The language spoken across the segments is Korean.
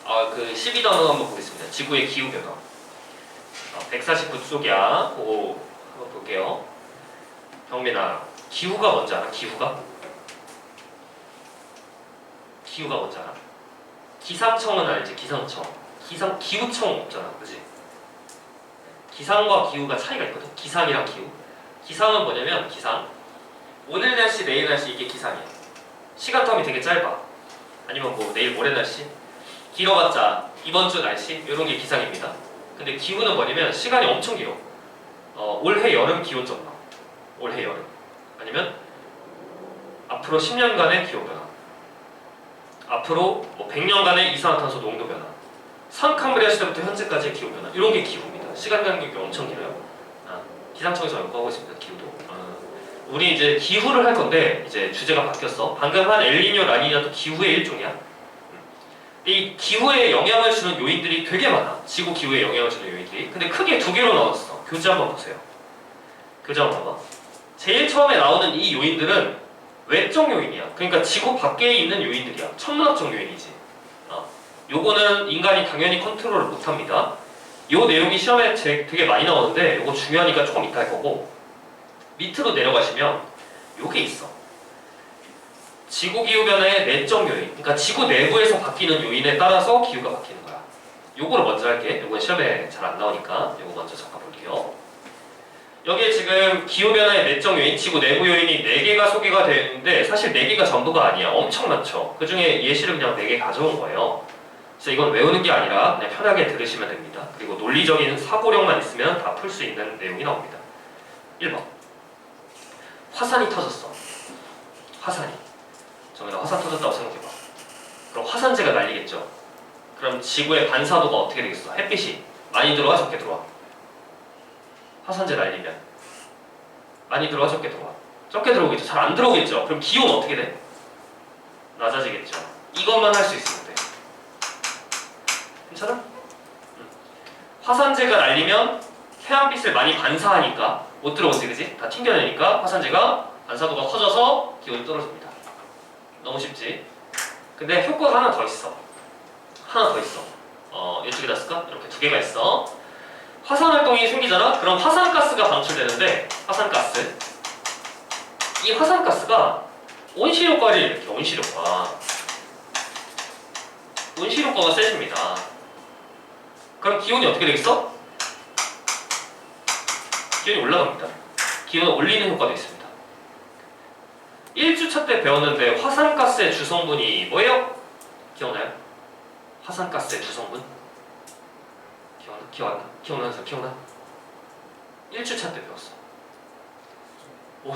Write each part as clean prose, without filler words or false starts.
그 12단원 한번 보겠습니다. 지구의 기후 변화. 149쪽이야. 그거 한번 볼게요. 경민아, 기후가 뭔지 알아? 기후가 뭔지 알아? 기상청은 알지? 기상청. 기후청 없잖아, 그지? 기상과 기후가 차이가 있거든. 기상이랑 기후. 기상은 뭐냐면 오늘 날씨, 내일 날씨 이게 기상이야. 시간 텀이 되게 짧아. 아니면 뭐 내일 모레 날씨. 길어봤자 이번 주 날씨 이런 게 기상입니다. 근데 기후는 뭐냐면 시간이 엄청 길어. 올해 여름 기온 정도. 올해 여름. 아니면 앞으로 10년간의 기온 변화. 앞으로 뭐 100년간의 이산화탄소 농도 변화. 상캄브리아 시대부터 현재까지의 기온 변화. 이런 게 기후입니다. 시간 간격이 엄청 길어요. 기상청에서 연구하고 있습니다. 기후도. 우리 이제 기후를 할 건데 이제 주제가 바뀌었어. 방금 한 엘니뇨, 라니냐도 기후의 일종이야. 이 기후에 영향을 주는 요인들이 되게 많아. 지구 기후에 영향을 주는 요인들이. 근데 크게 두 개로 나눴어. 교재 한번 보세요. 교재 한번 봐봐. 제일 처음에 나오는 이 요인들은 외적 요인이야. 그러니까 지구 밖에 있는 요인들이야. 천문학적 요인이지. 요거는 인간이 당연히 컨트롤을 못합니다. 요 내용이 시험에 되게 많이 나오는데 요거 중요하니까 조금 이따 할 거고, 밑으로 내려가시면 요게 있어. 지구 기후 변화의 내적 요인. 그러니까 지구 내부에서 바뀌는 요인에 따라서 기후가 바뀌는 거야. 요거를 먼저 할게. 요건 시험에 잘 안 나오니까 요거 먼저 잠깐 볼게요. 여기에 지금 기후 변화의 내적 요인, 지구 내부 요인이 4개가 소개가 되는데 사실 4개가 전부가 아니야. 엄청 많죠. 그 중에 예시를 그냥 4개 가져온 거예요. 그래서 이건 외우는 게 아니라 그냥 편하게 들으시면 됩니다. 그리고 논리적인 사고력만 있으면 다 풀 수 있는 내용이 나옵니다. 1번. 화산이 터졌어. 화산이. 정현아, 화산 터졌다고 생각해봐. 그럼 화산재가 날리겠죠. 그럼 지구의 반사도가 어떻게 되겠어? 햇빛이 많이 들어와, 적게 들어와? 화산재 날리면 많이 들어와, 적게 들어와? 적게 들어오겠죠. 잘 안 들어오겠죠. 그럼 기온 어떻게 돼? 낮아지겠죠. 이것만 할 수 있으면 돼. 괜찮아? 화산재가 날리면 태양빛을 많이 반사하니까 못 들어오지, 그지? 다 튕겨내니까 화산재가 반사도가 커져서 기온이 떨어집니다. 너무 쉽지? 근데 효과가 하나 더 있어. 이쪽에다 쓸까? 이렇게 2개가 있어. 화산 활동이 생기잖아? 그럼 화산가스가 방출되는데, 화산가스. 이 화산가스가 온실효과를 일으켜, 온실효과가 세집니다. 그럼 기온이 어떻게 되겠어? 기온이 올라갑니다. 기온을 올리는 효과도 있습니다. 1주차 때 배웠는데 화산가스의 주성분이 뭐예요? 기억나요? 화산가스의 주성분? 기억나? 1주차 때 배웠어.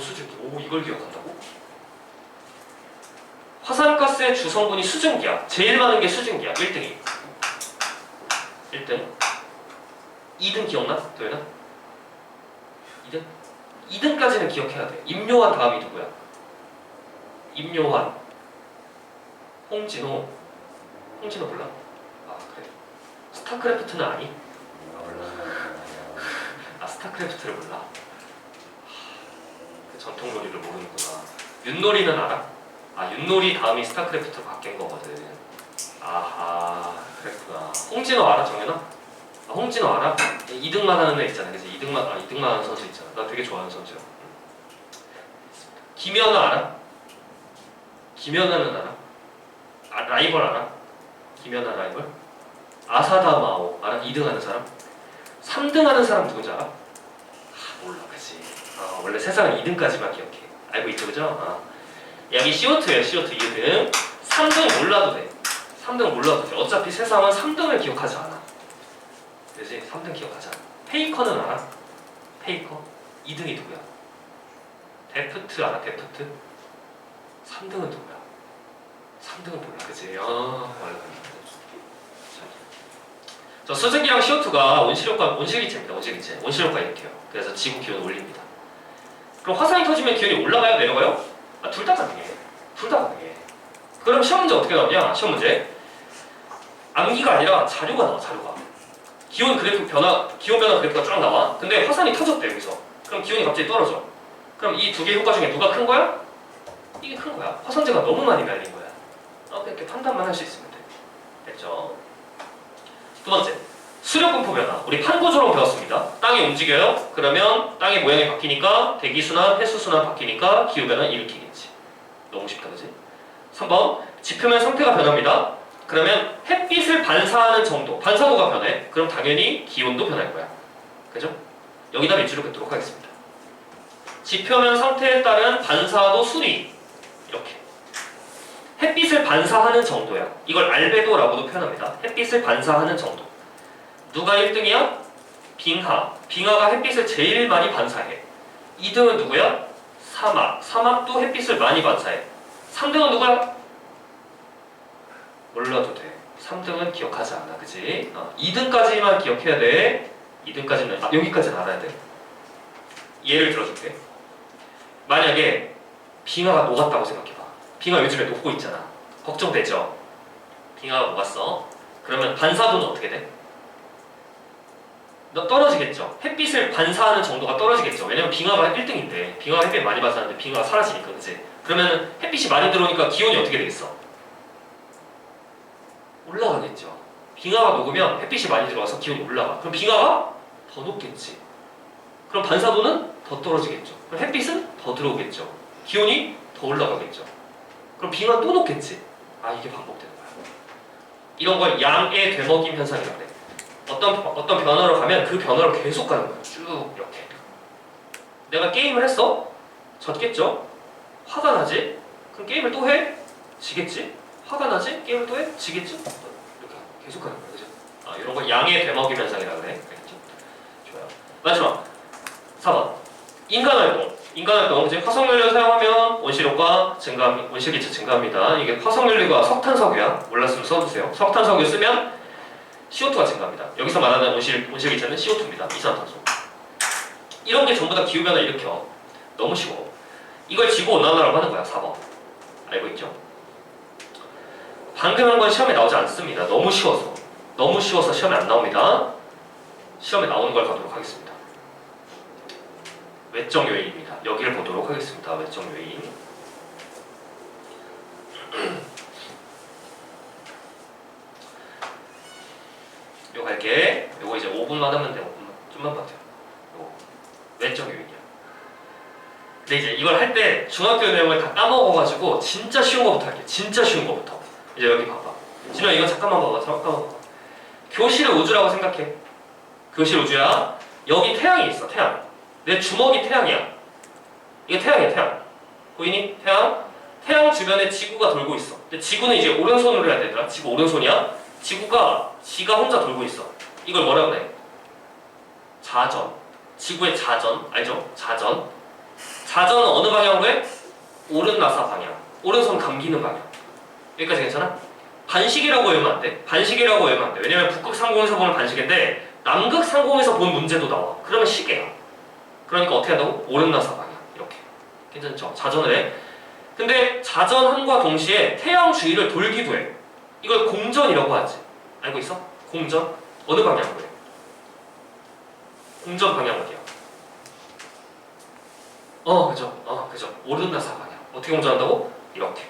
수증기. 이걸 기억한다고? 화산가스의 주성분이 수증기야. 제일 많은 게 수증기야. 1등이. 1등. 2등 기억나? 도현아? 2등? 2등까지는 기억해야 돼. 임요한 다음이 누구야? 임요한, 홍진호 몰라? 그래. 스타크래프트는 아니? 스타크래프트를 몰라? 그 전통놀이를 모르는구나. 윷놀이는 알아? 윷놀이 다음이 스타크래프트로 바뀐 거거든. 그랬구나. 홍진호 알아, 정현아? 홍진호 알아? 2등만 하는 애 있잖아. 그래서 2등만 하는 선수 있잖아. 나 되게 좋아하는 선수야. 김연아 알아? 김연아는 알아? 라이벌 알아? 김연아 라이벌? 아사다마오 알아? 2등 하는 사람? 3등 하는 사람 누군지 알아? 몰라, 그치? 원래 세상은 2등까지만 기억해. 알고 있죠, 그죠? 여기 CO2예요, CO2 2등. 3등 몰라도 돼. 어차피 세상은 3등을 기억하지 않아. 그치? 3등 기억하지 않아. 페이커는 알아? 페이커? 2등이 누구야? 데프트 알아? 데프트? 3등은 누구야? 3등은 몰라, 그치? 몰라. 저 수증기랑 CO2가 온실기체입니다. 온실효과 일으켜요. 그래서 지구 기온을 올립니다. 그럼 화산이 터지면 기온이 올라가요? 내려가요? 둘 다 가능해. 그럼 시험 문제 어떻게 나오냐? 시험 문제. 암기가 아니라 자료가 나와, 자료가. 기온 변화 그래프가 쫙 나와. 근데 화산이 터졌대, 여기서. 그럼 기온이 갑자기 떨어져. 그럼 이 2개의 효과 중에 누가 큰 거야? 이게 큰 거야. 화산재가 너무 많이 날린 거야. 이렇게 판단만 할 수 있으면 돼. 됐죠? 두 번째, 수력분포 변화. 우리 판구조론 배웠습니다. 땅이 움직여요. 그러면 땅의 모양이 바뀌니까 대기순환, 해수순환 바뀌니까 기후변화 일으키겠지. 너무 쉽다, 그지? 3번, 지표면 상태가 변합니다. 그러면 햇빛을 반사하는 정도, 반사도가 변해. 그럼 당연히 기온도 변할 거야. 그죠? 여기다 밑줄을 긋도록 하겠습니다. 지표면 상태에 따른 반사도 순위. 이렇게. 햇빛을 반사하는 정도야. 이걸 알베도라고도 표현합니다. 햇빛을 반사하는 정도. 누가 1등이야? 빙하. 빙하가 햇빛을 제일 많이 반사해. 2등은 누구야? 사막. 사막도 햇빛을 많이 반사해. 3등은 누구야? 몰라도 돼. 3등은 기억하지 않아. 그치? 2등까지만 기억해야 돼. 2등까지는, 여기까지는 알아야 돼. 예를 들어줄게. 만약에 빙하가 녹았다고 생각해봐. 빙하 요즘에 녹고 있잖아. 걱정되죠? 빙하가 녹았어. 그러면 반사도는 어떻게 돼? 너 떨어지겠죠? 햇빛을 반사하는 정도가 떨어지겠죠? 왜냐면 빙하가 1등인데 빙하가 햇빛 많이 반사하는데 빙하가 사라지니까, 그치? 그러면 햇빛이 많이 들어오니까 기온이 어떻게 되겠어? 올라가겠죠. 빙하가 녹으면 햇빛이 많이 들어와서 기온이 올라가. 그럼 빙하가 더 녹겠지. 그럼 반사도는 더 떨어지겠죠. 그럼 햇빛은 더 들어오겠죠. 기온이 더 올라가겠죠. 그럼 빙하 또 녹겠지. 이게 반복되는 거야. 이런 걸 양의 되먹임 현상이라고 해. 어떤 변화로 가면 그 변화로 계속 가는 거야. 쭉 이렇게. 내가 게임을 했어? 졌겠죠? 화가 나지? 그럼 게임을 또 해? 지겠지? 화가 나지? 게임을 또 해? 지겠지? 이렇게 계속 가는 거야. 그죠? 이런 걸 양의 되먹임 현상이라고 해. 알겠죠? 좋아요. 마지막 4번. 인간활동. 인간활동. 이제 화석연료 사용하면 원시력과 원시기체 증가합니다. 이게 화석연료가 석탄석유야. 몰랐으면 써주세요. 석탄석유 쓰면 CO2가 증가합니다. 여기서 말하는 온실기체는 CO2입니다. 이산화탄소. 이런 게 전부 다 기후변화 일으켜. 너무 쉬워. 이걸 지구온난화라고 하는 거야. 4번. 알고 있죠? 방금 한 건 시험에 나오지 않습니다. 너무 쉬워서. 너무 쉬워서 시험에 안 나옵니다. 시험에 나오는 걸 가도록 하겠습니다. 외적 요인입니다. 여기를 보도록 하겠습니다. 외적 요인. 요거 할게. 요거 이제 5분만 하면 돼. 5분만. 좀만 버텨. 요거. 외적 요인이야. 근데 이제 이걸 할 때 중학교 내용을 다 까먹어가지고 진짜 쉬운 거부터 할게. 진짜 쉬운 거부터. 이제 여기 봐봐. 진우야 이거 잠깐만 봐봐. 잠깐만 봐봐. 교실 우주라고 생각해. 교실 우주야. 여기 태양이 있어. 태양. 내 주먹이 태양이야. 이게 태양이야. 태양. 보이니? 태양. 태양 주변에 지구가 돌고 있어. 근데 지구는 이제 오른손으로 해야 되더라. 지구 오른손이야. 지구가 지가 혼자 돌고 있어. 이걸 뭐라고 그래? 자전. 지구의 자전. 알죠? 자전. 자전은 어느 방향으로 해? 오른나사 방향. 오른손 감기는 방향. 여기까지 괜찮아? 반시계라고 외우면 안 돼. 반시계라고 외우면 안 돼. 왜냐면 북극 상공에서 보는 반시계인데 남극 상공에서 본 문제도 나와. 그러면 시계야. 그러니까 어떻게 한다고? 오른나사 방향. 이렇게. 괜찮죠? 자전을 해. 근데 자전함과 동시에 태양 주위를 돌기도 해. 이걸 공전이라고 하지. 알고 있어? 공전? 어느 방향으로 해? 공전 방향 어디야? 그죠. 그죠. 오른나사 방향. 어떻게 공전한다고? 이렇게.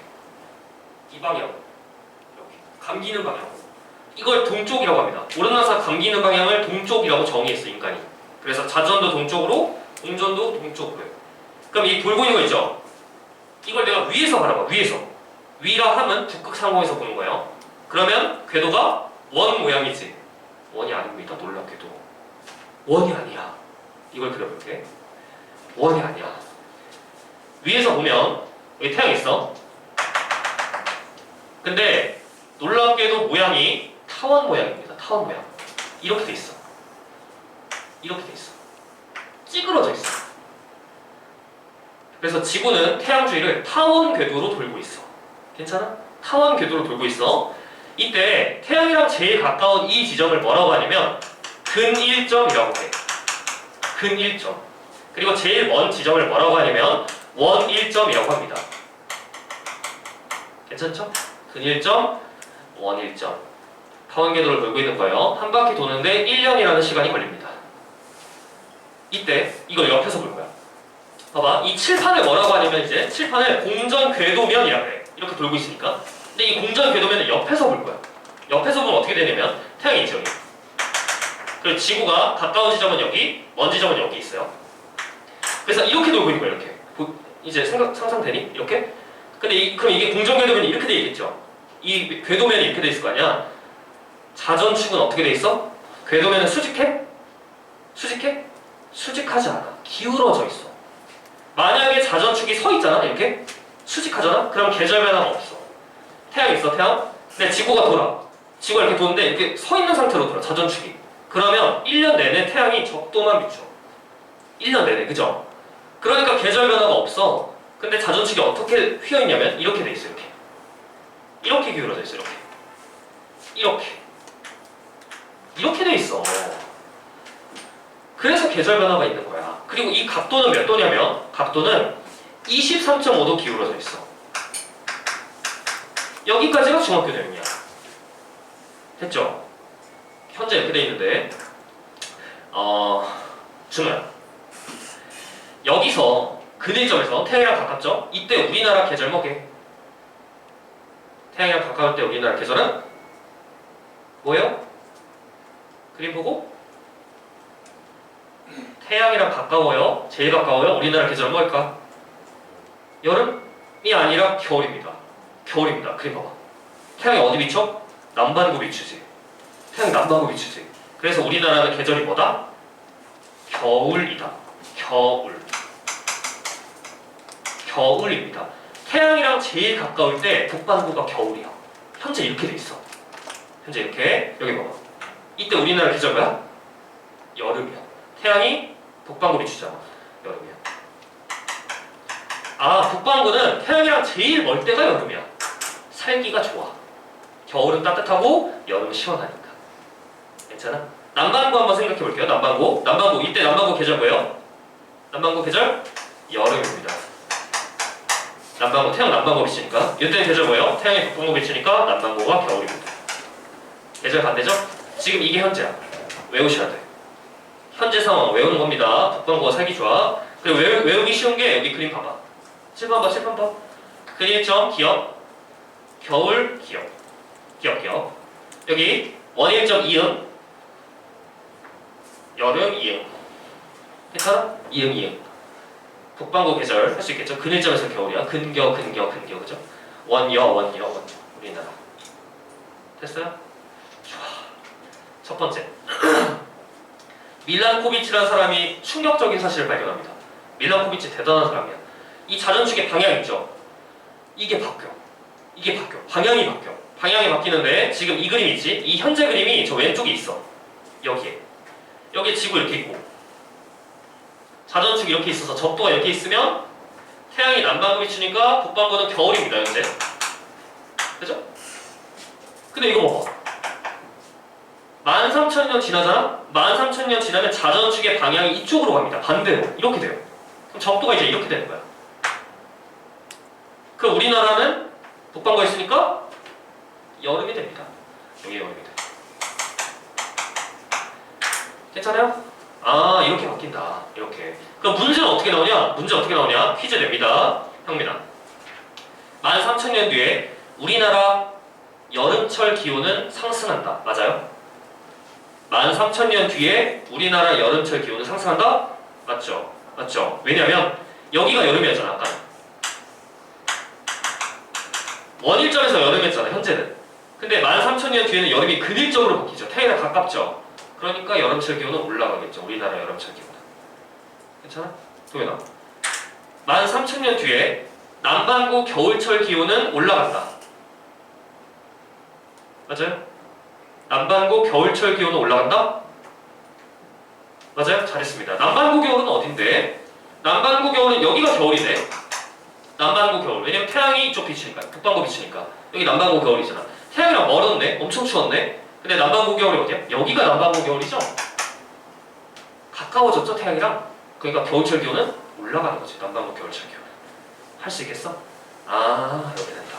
이 방향. 이렇게. 감기는 방향. 이걸 동쪽이라고 합니다. 오른나사 감기는 방향을 동쪽이라고 정의했어, 인간이. 그래서 자전도 동쪽으로, 공전도 동쪽으로 해. 그럼 이 돌고 있는 거 있죠? 이걸 내가 위에서 바라봐. 위에서. 위라 하면 북극 상공에서 보는 거예요. 그러면 궤도가 원 모양이지. 원이 아닙니다. 놀랍게도. 원이 아니야. 이걸 그려볼게. 원이 아니야. 위에서 보면 여기 태양이 있어. 근데 놀랍게도 모양이 타원 모양입니다. 타원 모양. 이렇게 돼 있어. 이렇게 돼 있어. 찌그러져 있어. 그래서 지구는 태양 주위를 타원 궤도로 돌고 있어. 괜찮아? 타원 궤도로 돌고 있어. 이때 태양이랑 제일 가까운 이 지점을 뭐라고 하냐면 근일점이라고 해. 근일점. 그리고 제일 먼 지점을 뭐라고 하냐면 원일점이라고 합니다. 괜찮죠? 근일점, 원일점. 타원 궤도를 돌고 있는 거예요. 한 바퀴 도는데 1년이라는 시간이 걸립니다. 이때 이걸 옆에서 볼 거야. 봐봐. 이 칠판을 뭐라고 하냐면 이제 칠판을 공전 궤도면이라고 해. 이렇게 돌고 있으니까. 근데 이 공전 궤도면을 옆에서 볼 거야. 옆에서 보면 어떻게 되냐면 태양이 있죠. 그리고 지구가 가까운 지점은 여기, 먼 지점은 여기 있어요. 그래서 이렇게 돌고 있는 거예요. 이렇게. 이제 상상되니? 이렇게? 근데 그럼 이게 공전 궤도면이 이렇게 돼 있겠죠? 이 궤도면이 이렇게 돼 있을 거 아니야? 자전축은 어떻게 돼 있어? 궤도면은 수직해? 수직해? 수직하지 않아. 기울어져 있어. 만약에 자전축이 서 있잖아. 이렇게? 수직하잖아? 그럼 계절 변화가 없어. 태양 있어, 태양? 근데 지구가 돌아. 지구가 이렇게 도는데 이렇게 서 있는 상태로 돌아, 자전축이. 그러면 1년 내내 태양이 적도만 비춰. 1년 내내, 그죠? 그러니까 계절 변화가 없어. 근데 자전축이 어떻게 휘어있냐면 이렇게 돼 있어, 이렇게. 이렇게 기울어져 있어, 이렇게. 이렇게. 이렇게 돼 있어. 그래서 계절 변화가 있는 거야. 그리고 이 각도는 몇 도냐면, 각도는 23.5도 기울어져 있어. 여기까지가 중학교 내용이야. 됐죠? 현재 이렇게 돼 있는데, 준호야. 여기서 근일점에서 태양이랑 가깝죠? 이때 우리나라 계절 뭐게? 태양이랑 가까울 때 우리나라 계절은 뭐예요? 그림 보고 태양이랑 가까워요. 제일 가까워요. 우리나라 계절은 뭘까? 여름이 아니라 겨울입니다. 겨울입니다. 그림 봐봐. 태양이 어디 비춰? 남반구 비추지. 태양이 남반구 비추지. 그래서 우리나라는 계절이 뭐다? 겨울이다. 겨울. 겨울입니다. 태양이랑 제일 가까울 때 북반구가 겨울이야. 현재 이렇게 돼 있어. 현재 이렇게. 여기 봐봐. 이때 우리나라 계절 뭐야? 여름이야. 태양이 북반구 비추잖아. 여름이야. 아, 북반구는 태양이랑 제일 멀 때가 여름이야. 살기가 좋아. 겨울은 따뜻하고 여름은 시원하니까. 괜찮아? 남반구 한번 생각해 볼게요. 남반구. 남반구. 이때 남반구 계절 뭐예요? 남반구 계절? 여름입니다. 남반구. 태양 남반구 비치니까. 이때는 계절 뭐예요? 태양이 북반구 비치니까 남반구가 겨울입니다. 계절 반대죠? 지금 이게 현재야. 외우셔야 돼. 현재 상황 외우는 겁니다. 북반구가 살기 좋아. 그리고 외우기 쉬운 게 여기 그림 봐봐. 7번 봐, 7번 봐. 근일점 기억. 겨울 기억. 기억 기억. 여기 원일점 이응. 여름 이응. 괜찮아? 이응 이응. 북반구 계절 할 수 있겠죠? 근일점에서 겨울이야. 근겨 그죠? 원여 원. 우리나라. 됐어요? 좋아. 첫 번째. 밀란코비치라는 사람이 충격적인 사실을 발견합니다. 밀란코비치 대단한 사람이야. 이 자전축의 방향 있죠? 이게 바뀌어. 방향이 바뀌어. 방향이 바뀌는데 지금 이 그림 있지? 이 현재 그림이 저 왼쪽에 있어. 여기에 지구 이렇게 있고 자전축이 이렇게 있어서 적도가 이렇게 있으면 태양이 남반구 비추니까 북반구는 겨울입니다. 현재. 그죠? 근데 이거 봐봐. 13,000년 지나잖아? 13,000년 지나면 자전축의 방향이 이쪽으로 갑니다. 반대로. 이렇게 돼요. 그럼 적도가 이제 이렇게 되는 거야. 그럼 우리나라는 북반구에 있으니까 여름이 됩니다. 여기 여름이 돼. 괜찮아요? 아, 이렇게 바뀐다. 이렇게. 그럼 문제는 어떻게 나오냐? 퀴즈 냅니다. 형민아. 13,000년 뒤에 우리나라 여름철 기온은 상승한다. 맞아요? 13,000년 뒤에 우리나라 여름철 기온은 상승한다? 맞죠? 왜냐면 여기가 여름이었잖아. 아까 원일점에서 여름이었잖아. 현재는. 근데 13,000년 뒤에는 여름이 근일적으로 바뀌죠. 태양이랑 가깝죠. 그러니까 여름철 기온은 올라가겠죠. 우리나라 여름철 기온은. 괜찮아? 동현아. 13,000년 뒤에 남반구 겨울철 기온은 올라간다. 맞아요? 남반구 겨울철 기온은 올라간다? 맞아요? 잘했습니다. 남반구 겨울은 어딘데? 남반구 겨울은 여기가 겨울이네. 남반구 겨울. 왜냐면 태양이 이쪽 비치니까. 북반구 비치니까. 여기 남반구 겨울이잖아. 태양이랑 멀었네. 엄청 추웠네. 근데 남반구 겨울이 어디야? 여기가 남반구 겨울이죠? 가까워졌죠? 태양이랑? 그러니까 겨울철 기온은 올라가는 거지. 남반구 겨울철 기온. 할 수 있겠어? 아, 이렇게 된다.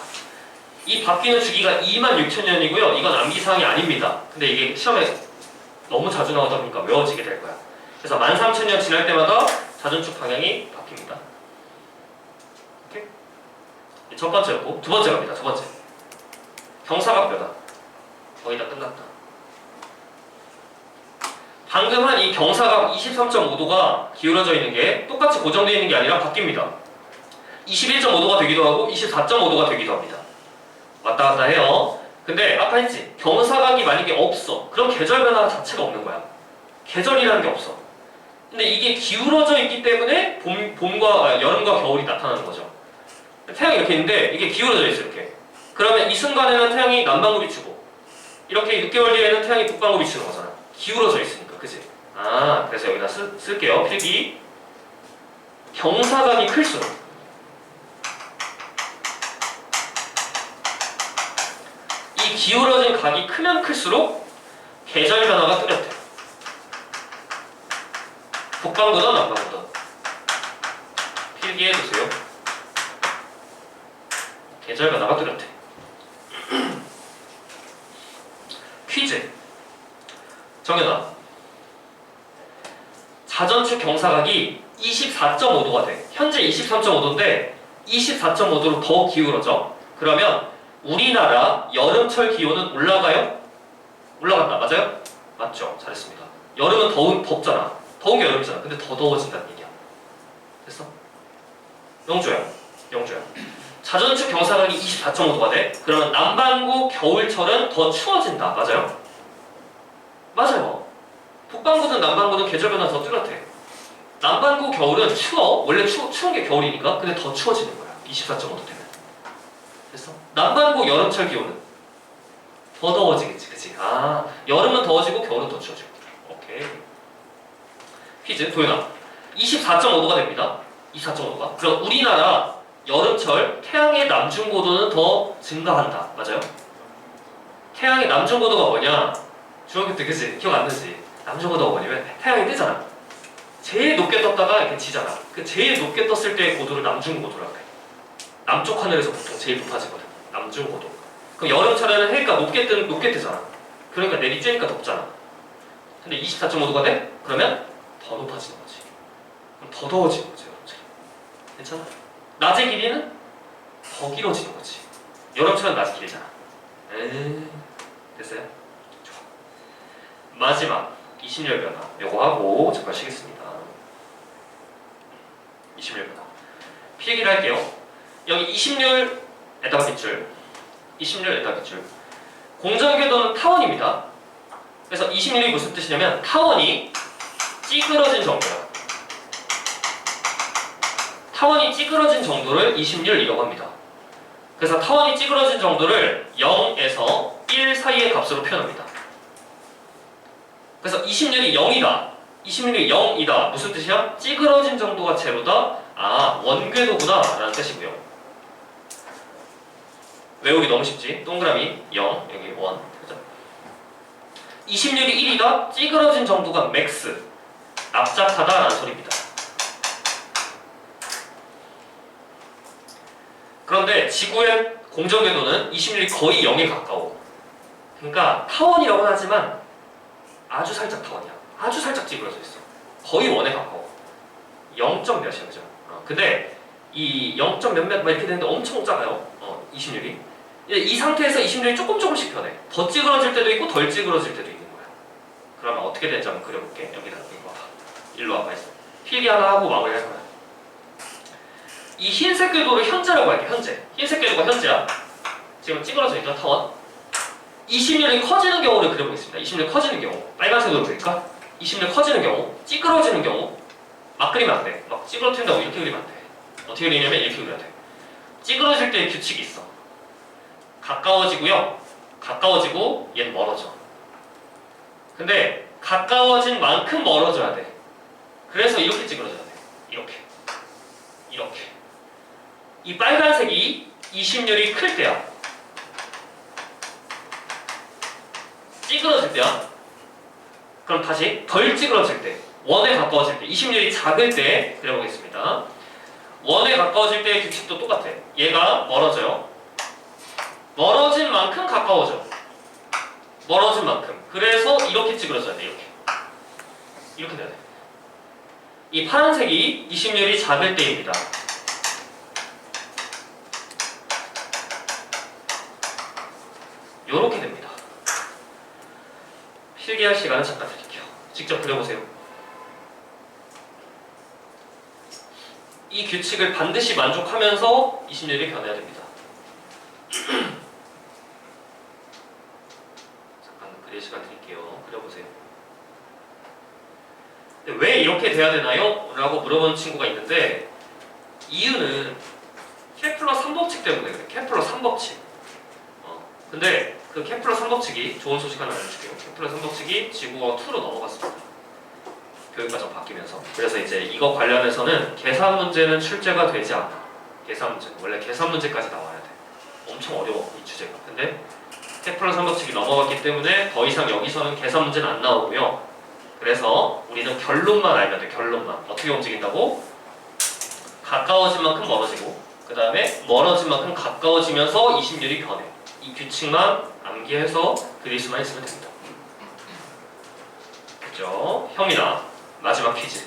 이 바뀌는 주기가 26,000년이고요. 이건 암기사항이 아닙니다. 근데 이게 시험에 너무 자주 나오다 보니까 외워지게 될 거야. 그래서 13,000년 지날 때마다 자전축 방향이 바뀝니다. 오케이? 첫 번째였고, 두 번째 갑니다. 두 번째. 경사각 변화. 거의 다 끝났다. 방금 한 이 경사각 23.5도가 기울어져 있는 게 똑같이 고정되어 있는 게 아니라 바뀝니다. 21.5도가 되기도 하고 24.5도가 되기도 합니다. 왔다 갔다 해요. 근데 아까 했지, 경사각이 만약에 없어, 그럼 계절 변화 자체가 없는 거야. 계절이라는 게 없어. 근데 이게 기울어져 있기 때문에 여름과 겨울이 나타나는 거죠. 태양이 이렇게 있는데 이게 기울어져 있어, 이렇게. 그러면 이 순간에는 태양이 남반구 비추고, 이렇게 6개월 뒤에는 태양이 북반구 비추는 거잖아. 기울어져 있으니까, 그치? 그래서 여기다 쓸게요. 필기. 경사각이 클수록, 이 기울어진 각이 크면 클수록 계절 변화가 뚜렷해. 북반구든 남반구든. 필기해주세요. 계절 변화가 뚜렷해. 퀴즈. 정연아, 자전축 경사각이 24.5도가 돼. 현재 23.5도인데 24.5도로 더 기울어져. 그러면 우리나라 여름철 기온은 올라가요? 올라간다. 맞아요? 맞죠. 잘했습니다. 여름은 덥잖아. 더운 게 여름이잖아. 근데 더 더워진다는 얘기야. 됐어? 영주야. 자전축 경사각이 24.5도가 돼. 그러면 남반구 겨울철은 더 추워진다. 맞아요? 맞아요. 북반구든 남반구든 계절 변화 더 뚜렷해. 남반구 겨울은 추워. 원래 추운 게 겨울이니까. 근데 더 추워지는 거야. 24.5도 되면. 됐어? 남반구 여름철 기온은 더 더워지겠지. 그치? 여름은 더워지고 겨울은 더 추워지고. 오케이. 퀴즈. 도윤아. 24.5도가 됩니다. 24.5도가. 그럼 우리나라 여름철 태양의 남중고도는 더 증가한다. 맞아요? 태양의 남중고도가 뭐냐? 중학교 때 그치? 기억 안 나지? 남중고도가 뭐냐면 태양이 뜨잖아. 제일 높게 떴다가 이렇게 지잖아. 그 제일 높게 떴을 때의 고도를 남중고도라고 해. 남쪽 하늘에서 보통 제일 높아지거든. 남중고도. 그럼 여름철에는 해가 높게 뜨잖아. 그러니까 내리쬐니까 덥잖아. 근데 24.5도가 돼? 그러면 더 높아지는 거지. 그럼 더 더워지는 거지, 여름철에. 괜찮아? 낮의 길이는 더 길어지는 거지. 여름철은 낮이 길잖아. 됐어요? 좋아. 마지막 20열 변화. 요거 하고 잠깐 쉬겠습니다. 20열 변화. 필기를 할게요. 여기 20열 빗줄. 20열 빗줄. 공전궤도는 타원입니다. 그래서 20열이 무슨 뜻이냐면 타원이 찌그러진 정도야. 타원이 찌그러진 정도를 20열이라고 합니다. 그래서 타원이 찌그러진 정도를 0에서 1 사이의 값으로 표현합니다. 그래서 20열이 0이다. 20열이 0이다. 무슨 뜻이야? 찌그러진 정도가 제로다. 원궤도구나 라는 뜻이고요. 외우기 너무 쉽지? 동그라미 0, 여기 1. 그죠? 20열이 1이다. 찌그러진 정도가 맥스. 납작하다 라는 소리입니다. 그런데 지구의 공전궤도는 20열이 거의 0에 가까워. 그러니까 타원이라고는 하지만 아주 살짝 타원이야. 아주 살짝 찌그러져 있어. 거의 1에 가까워. 0. 몇이야, 그죠? 근데 이 0. 몇몇 막 이렇게 되는데 엄청 작아요. 20열이. 이 상태에서 20열이 조금씩 변해. 더 찌그러질 때도 있고 덜 찌그러질 때도 있는 거야. 그러면 어떻게 되는지 한번 그려볼게. 여기다 이거 봐. 일로 와봐. 필기 하나 하고 마무리할 거야. 이 흰색 궤도를 현재라고 할게. 현재. 흰색 궤도가 현재야. 지금 찌그러져 있죠, 타원. 20열이 커지는 경우를 그려보겠습니다. 20열 커지는 경우. 빨간색으로 그릴까? 20열 커지는 경우, 찌그러지는 경우. 막 그리면 안 돼. 막 찌그러진다고 이렇게 그리면 안 돼. 어떻게 그리냐면 이렇게 그려야 돼. 찌그러질 때의 규칙이 있어. 가까워지고요. 가까워지고 얘는 멀어져. 근데 가까워진 만큼 멀어져야 돼. 그래서 이렇게 찌그러져야 돼. 이렇게. 이 빨간색이 20열이 클 때야. 찌그러질 때야. 그럼 다시 덜 찌그러질 때, 1에 가까워질 때, 20열이 작을 때 그려보겠습니다. 1에 가까워질 때의 규칙도 똑같아. 얘가 멀어져요. 멀어진 만큼 가까워져. 멀어진 만큼. 그래서 이렇게 찌그러져야 돼. 이렇게 돼야 돼. 이 파란색이 20열이 작을 때입니다. 요렇게 됩니다. 필기할 시간은 잠깐 드릴게요. 직접 그려보세요. 이 규칙을 반드시 만족하면서 20률이 변해야 됩니다. 잠깐 그릴 시간 드릴게요. 그려보세요. 왜 이렇게 돼야 되나요? 라고 물어보는 친구가 있는데 이유는 케플러 3법칙 때문에 그래. 케플러 3법칙. 근데 그 케플러 3법칙이 좋은 소식 하나 알려줄게요. 케플러 3법칙이 지구가 2로 넘어갔습니다. 교육과정 바뀌면서. 그래서 이제 이거 관련해서는 계산 문제는 출제가 되지 않아. 계산 문제. 원래 계산 문제까지 나와야 돼. 엄청 어려워 이 주제가. 근데 케플러 3법칙이 넘어갔기 때문에 더 이상 여기서는 계산 문제는 안 나오고요. 그래서 우리는 결론만 알면 돼. 결론만. 어떻게 움직인다고? 가까워진 만큼 멀어지고 그 다음에 멀어진 만큼 가까워지면서 20률이 변해. 이 규칙만 암기해서 그릴 수만 있으면 됩니다. 그죠? 현민아 마지막 퀴즈.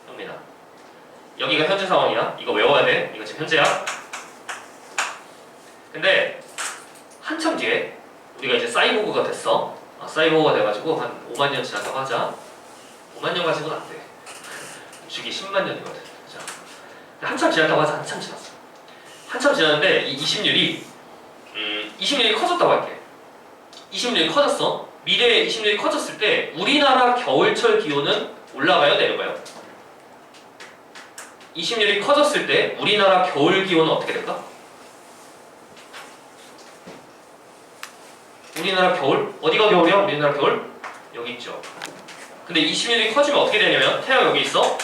현민아 여기가 현재 상황이야. 이거 외워야 돼. 이거 지금 현재야. 근데 한참 뒤에 우리가 이제 사이보그가 됐어. 사이보그가 돼가지고 한 5만 년 지났다고 하자. 5만 년 가지고는 안 돼. 주기 10만 년이거든. 자, 한참 지났다고 하자. 한참 지났어. 한참 지났는데 이 20률이 커졌다고 할게. 20률이 커졌어. 미래에 20률이 커졌을 때 우리나라 겨울철 기온은 올라가요? 내려가요? 20률이 커졌을 때 우리나라 겨울 기온은 어떻게 될까? 우리나라 겨울? 어디가 겨울이야? 우리나라 겨울? 여기 있죠. 근데 20률이 커지면 어떻게 되냐면 태양 여기 있어.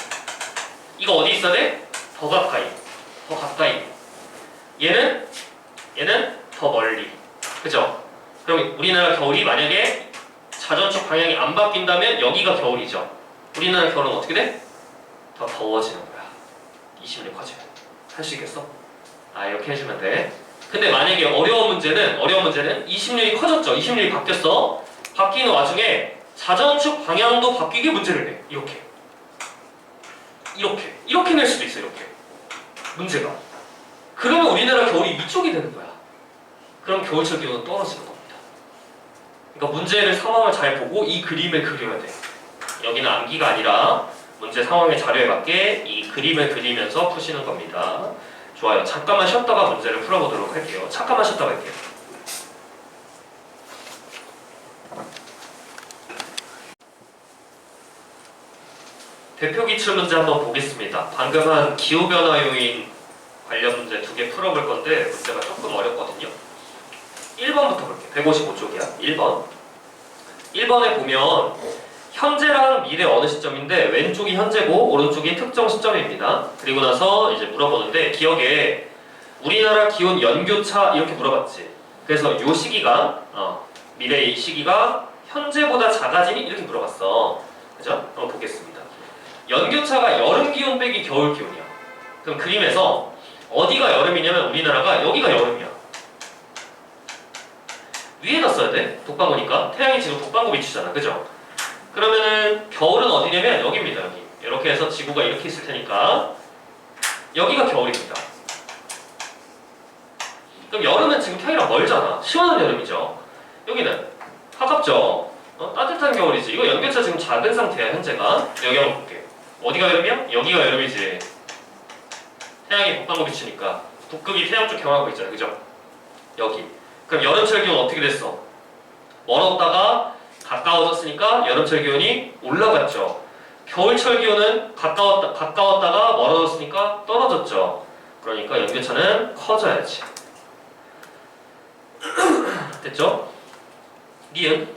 이거 어디 있어야 돼? 더 가까이. 더 가까이. 얘는 더 멀리. 그죠? 그럼 우리나라 겨울이 만약에 자전축 방향이 안 바뀐다면 여기가 겨울이죠. 우리나라 겨울은 어떻게 돼? 더 더워지는 거야. 20률이 커지면. 할 수 있겠어? 이렇게 해주면 돼. 근데 만약에 어려운 문제는 20률이 커졌죠. 20률이 바뀌었어. 바뀌는 와중에 자전축 방향도 바뀌게 문제를 내. 이렇게 낼 수도 있어. 이렇게 문제가. 그러면 우리나라 겨울이 위쪽이 되는 거야. 그럼 겨울철 기온은 떨어지는 겁니다. 그러니까 문제를 상황을 잘 보고 이 그림을 그려야 돼. 여기는 암기가 아니라 문제 상황의 자료에 맞게 이 그림을 그리면서 푸시는 겁니다. 좋아요. 잠깐만 쉬었다가 문제를 풀어보도록 할게요. 잠깐만 쉬었다가 할게요. 대표 기출 문제 한번 보겠습니다. 방금 한 기후변화 요인 관련 문제 2개 풀어볼 건데 문제가 조금 어렵거든요. 1번부터 볼게요. 155쪽이야. 1번. 1번에 보면 현재랑 미래 어느 시점인데 왼쪽이 현재고 오른쪽이 특정 시점입니다. 그리고 나서 이제 물어보는데 기억에 우리나라 기온 연교차 이렇게 물어봤지. 그래서 요 시기가 미래의 시기가 현재보다 작아지니 이렇게 물어봤어. 그죠? 한번 보겠습니다. 연교차가 여름 기온 빼기 겨울 기온이야. 그럼 그림에서 어디가 여름이냐면 우리나라가 여기가 여름이야. 위에다 써야 돼. 독방구니까. 태양이 지금 독방구 비추잖아. 그죠? 그러면은 겨울은 어디냐면 여기입니다. 여기. 이렇게 해서 지구가 이렇게 있을 테니까 여기가 겨울입니다. 그럼 여름은 지금 태양이랑 멀잖아. 시원한 여름이죠. 여기는 차갑죠. 따뜻한 겨울이지. 이거 연교차 지금 작은 상태야. 현재가. 여기 한번 볼게요. 어디가 여름이야? 여기가 여름이지. 태양이 북방구 비추니까 북극이 태양 쪽 경하고 있잖아요. 그죠? 여기. 그럼 여름철 기온 어떻게 됐어? 멀었다가 가까워졌으니까 여름철 기온이 올라갔죠. 겨울철 기온은 가까웠다가 멀어졌으니까 떨어졌죠. 그러니까 연교차는 커져야지. 됐죠? 니은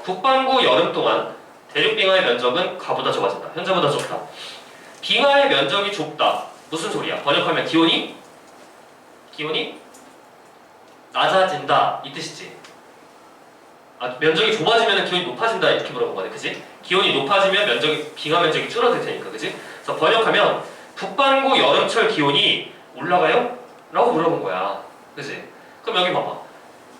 북반구 여름 동안 대륙 빙하의 면적은 가보다 좁아진다. 현재보다 좁다. 빙하의 면적이 좁다. 무슨 소리야? 번역하면 기온이 낮아진다 이 뜻이지. 면적이 좁아지면 기온이 높아진다 이렇게 물어본 거네. 그지? 기온이 높아지면 빙하 면적이 줄어들 테니까. 그지? 그래서 번역하면 북반구 여름철 기온이 올라가요? 라고 물어본 거야. 그지? 그럼 여기 봐봐.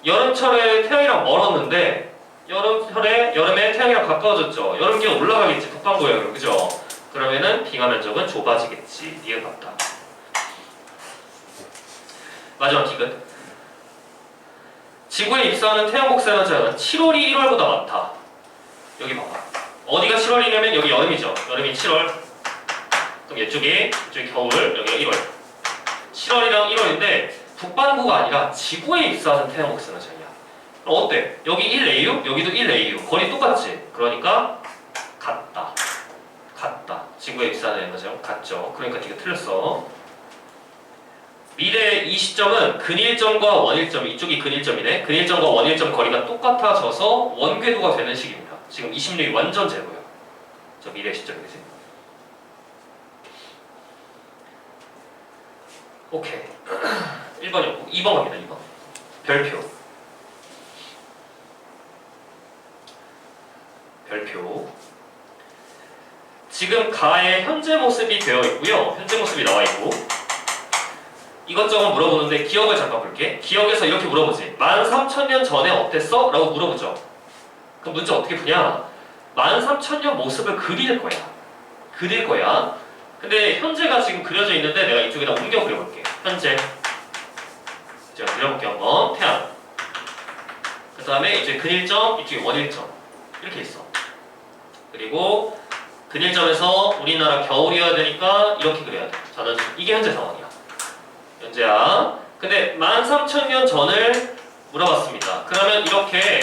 여름철에 태양이랑 멀었는데 여름에 태양이랑 가까워졌죠. 여름 기온 올라가겠지. 북반구 여름. 그죠? 그러면은 빙하 면적은 좁아지겠지. 이해 맞다. 마지막 기근. 지구에 입사하는 태양 곡선 에너지는 7월이 1월보다 많다. 여기 봐봐. 어디가 7월이냐면 여기 여름이죠. 여름이 7월. 그럼 이쪽이 겨울, 여기가 1월. 7월이랑 1월인데 북반구가 아니라 지구에 입사하는 태양 곡선의 전이야. 그럼 어때? 여기 1AU, 여기도 1AU. 거리 똑같지? 그러니까 같다. 지구에 입사하는 에너지랑 같죠. 그러니까 네가 틀렸어. 미래 이 시점은 근일점과 원일점, 이쪽이 근일점이네. 근일점과 원일점 거리가 똑같아져서 원궤도가 되는 시기입니다. 지금 20률이 완전 제로야. 저 미래 시점이지. 오케이. 1번이었고 2번 갑니다. 2번. 별표. 지금 가의 현재 모습이 되어 있고요. 현재 모습이 나와 있고 이것저것 물어보는데 기억을 잠깐 볼게. 기억에서 이렇게 물어보지. 13,000년 전에 어땠어? 라고 물어보죠. 그럼 문제 어떻게 푸냐? 13,000년 모습을 그릴 거야. 근데 현재가 지금 그려져 있는데 내가 이쪽에다 옮겨 그려볼게. 현재. 제가 그려볼게요. 한번. 태양. 그 다음에 이제 근일점, 이쪽에 원일점. 이렇게 있어. 그리고 근일점에서 우리나라 겨울이어야 되니까 이렇게 그려야 돼. 이게 현재 상황이야. 현재야. 근데 13,000년 전을 물어봤습니다. 그러면 이렇게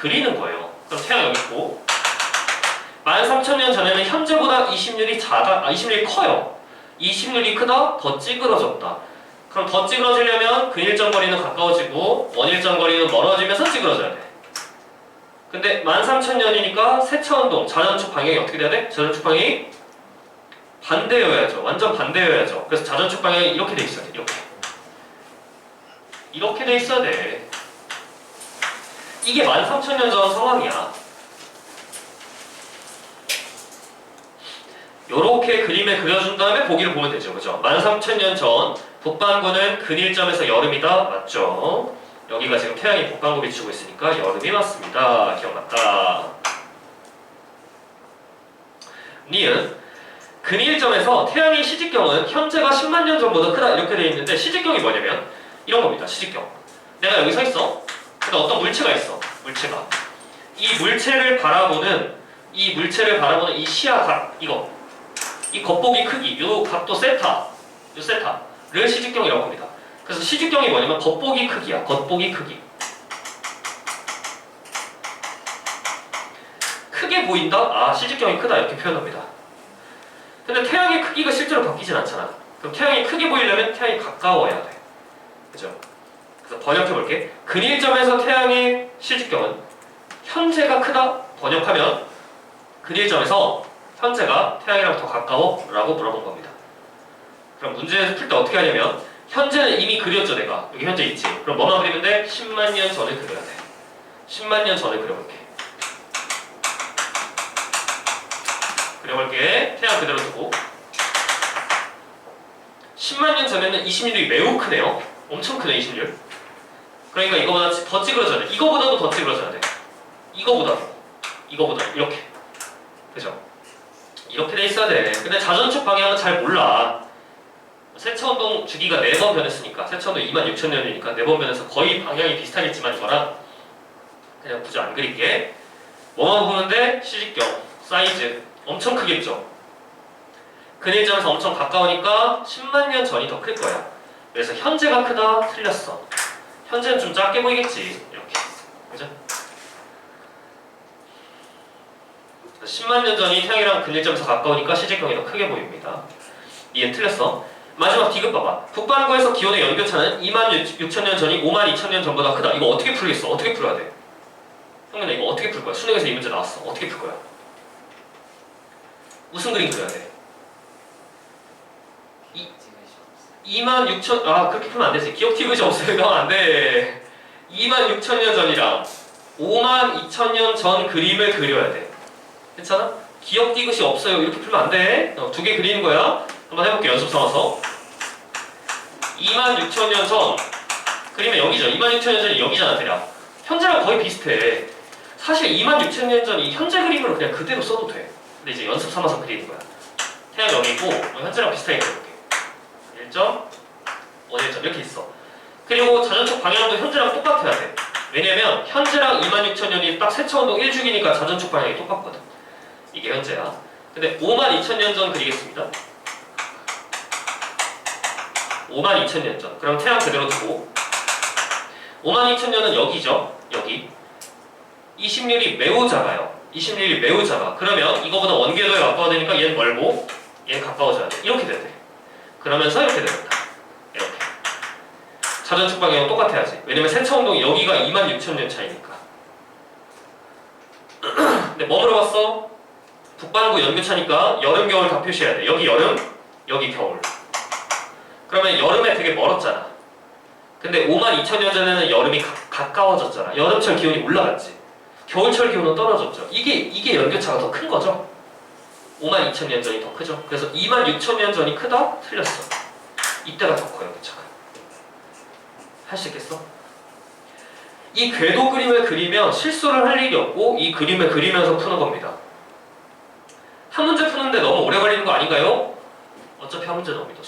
그리는 거예요. 그럼 태양 여기 있고 13,000년 전에는 현재보다 20률이 커요. 20률이 크다? 더 찌그러졌다. 그럼 더 찌그러지려면 근일점 거리는 가까워지고 원일점 거리는 멀어지면서 찌그러져야 돼. 근데 13,000년이니까 세차운동, 자전축 방향이 어떻게 돼야 돼? 자전축 방향이 반대여야죠. 완전 반대여야죠. 그래서 자전축 방향이 이렇게 돼 있어야 돼. 이렇게 돼 있어야 돼. 이게 13,000년 전 상황이야. 요렇게 그림을 그려준 다음에 보기를 보면 되죠. 그죠? 13,000년 전 북반구는 근일점에서 여름이다. 맞죠? 여기가 지금 태양이 북반구 비추고 있으니까 여름이 맞습니다. 기억났다. 니은 근일점에서 태양의 시직경은 현재가 10만 년 전보다 크다 이렇게 되어 있는데 시직경이 뭐냐면 이런 겁니다. 시직경. 내가 여기 서 있어. 근데 어떤 물체가 있어. 이 물체를 바라보는 이 시야각 이 겉보기 크기 요 각도 세타를 시직경이라고 합니다. 그래서 시직경이 뭐냐면 겉보기 크기야. 겉보기 크기. 크게 보인다? 아, 시직경이 크다 이렇게 표현합니다. 근데 태양의 크기가 실제로 바뀌진 않잖아. 그럼 태양이 크게 보이려면 태양이 가까워야 돼. 그죠? 그래서 번역해볼게. 근일점에서 태양의 시직경은 현재가 크다? 번역하면 근일점에서 현재가 태양이랑 더 가까워? 라고 물어본 겁니다. 그럼 문제 풀 때 어떻게 하냐면 현재는 이미 그렸죠 내가. 여기 현재 있지. 그럼 뭐만 그리면 돼? 10만 년 전을 그려야 돼. 10만 년 전을 그려볼게. 태양 그대로 두고 10만 년 전에는 20률이 매우 크네요. 엄청 크네 20률. 그러니까 이거보다 더 찌그러져야 돼. 이거보다도 더 찌그러져야 돼. 이거보다 이렇게. 그죠? 이렇게 돼 있어야 돼. 근데 자전축 방향은 잘 몰라. 세차운동 주기가 4번 변했으니까 세차운동 26,000년이니까 4번 변해서 거의 방향이 비슷하겠지만 이거랑 그냥 굳이 안 그릴게. 뭐만 보면 돼? 시직경, 사이즈 엄청 크겠죠? 근일점에서 엄청 가까우니까 10만 년 전이 더 클 거야. 그래서 현재가 크다? 틀렸어. 현재는 좀 작게 보이겠지. 이렇게. 그죠? 10만 년 전이 태양이랑 근일점에서 가까우니까 시직경이 더 크게 보입니다. 이해 틀렸어. 마지막 디귿 봐봐. 북반구에서 기온의 연교차는 26,000년 전이 52,000년 전보다 크다. 이거 어떻게 풀겠어? 어떻게 풀어야 돼? 형님아 이거 어떻게 풀 거야? 수능에서 이 문제 나왔어. 어떻게 풀 거야? 무슨 그림 그려야 돼? 26,000 그렇게 풀면 안 되지. 기억 티귿이 없으면 안 돼. 26,000년 전이랑 52,000년 전 그림을 그려야 돼. 괜찮아? 기억 티귿이 없어요. 이렇게 풀면 안 돼. 2개 그리는 거야. 한번 해볼게. 연습 삼아서 26,000년 전 그리면 여기죠. 26,000년 전이 여기잖아. 대략 현재랑 거의 비슷해. 사실 26,000년 전이 현재 그림으로 그냥 그대로 써도 돼. 근데 이제 연습 삼아서 그리는 거야. 태양 여기 있고 현재랑 비슷하게 그려볼게. 1점, 1점 이렇게 있어. 그리고 자전축 방향도 현재랑 똑같아야 돼. 왜냐면 현재랑 26,000년이 딱 세차운동 1주기니까 자전축 방향이 똑같거든. 이게 현재야. 근데 52,000년 전 그리겠습니다. 52,000년 전. 그럼 태양 그대로 두고 52,000년은 여기죠. 여기. 이 심률이 매우 작아요. 이 심률이 매우 작아. 그러면 이거보다 원궤도에 가까워야 되니까 얘는 멀고 얘는 가까워져야 돼. 이렇게 돼야 돼. 그러면서 이렇게 됩니다. 이렇게. 자전축 방향은 똑같아야지. 왜냐면 세차운동이 여기가 26,000년 차이니까. 근데 뭐 물어봤어? 북반구 연교차니까 여름, 겨울 다 표시해야 돼. 여기 여름, 여기 겨울. 그러면 여름에 되게 멀었잖아. 근데 52,000년 전에는 여름이 가까워졌잖아. 여름철 기온이 올라갔지. 겨울철 기온은 떨어졌죠. 이게 연교차가 더 큰 거죠. 52,000년 전이 더 크죠. 그래서 26,000년 전이 크다? 틀렸어. 이때가 더 커요, 연교차가. 할 수 있겠어? 이 궤도 그림을 그리면 실수를 할 일이 없고 이 그림을 그리면서 푸는 겁니다. 한 문제 푸는데 너무 오래 걸리는 거 아닌가요? 어차피 한 문제 나옵니다.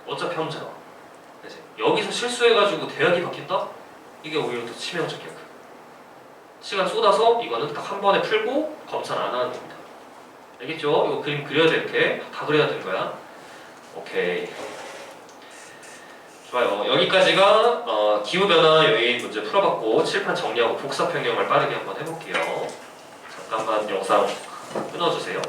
어차피 한 문제 나와. 여기서 실수해가지고 대학이 바뀌었다? 이게 오히려 더 치명적이야. 시간 쏟아서 이거는 딱 한 번에 풀고 검사를 안 하는 겁니다. 알겠죠? 이거 그림 그려야 돼. 이렇게 다 그려야 되는 거야. 오케이. 좋아요. 여기까지가 기후변화 요인 문제 풀어봤고 칠판 정리하고 복사 평형을 빠르게 한번 해볼게요. 잠깐만 영상 끊어주세요.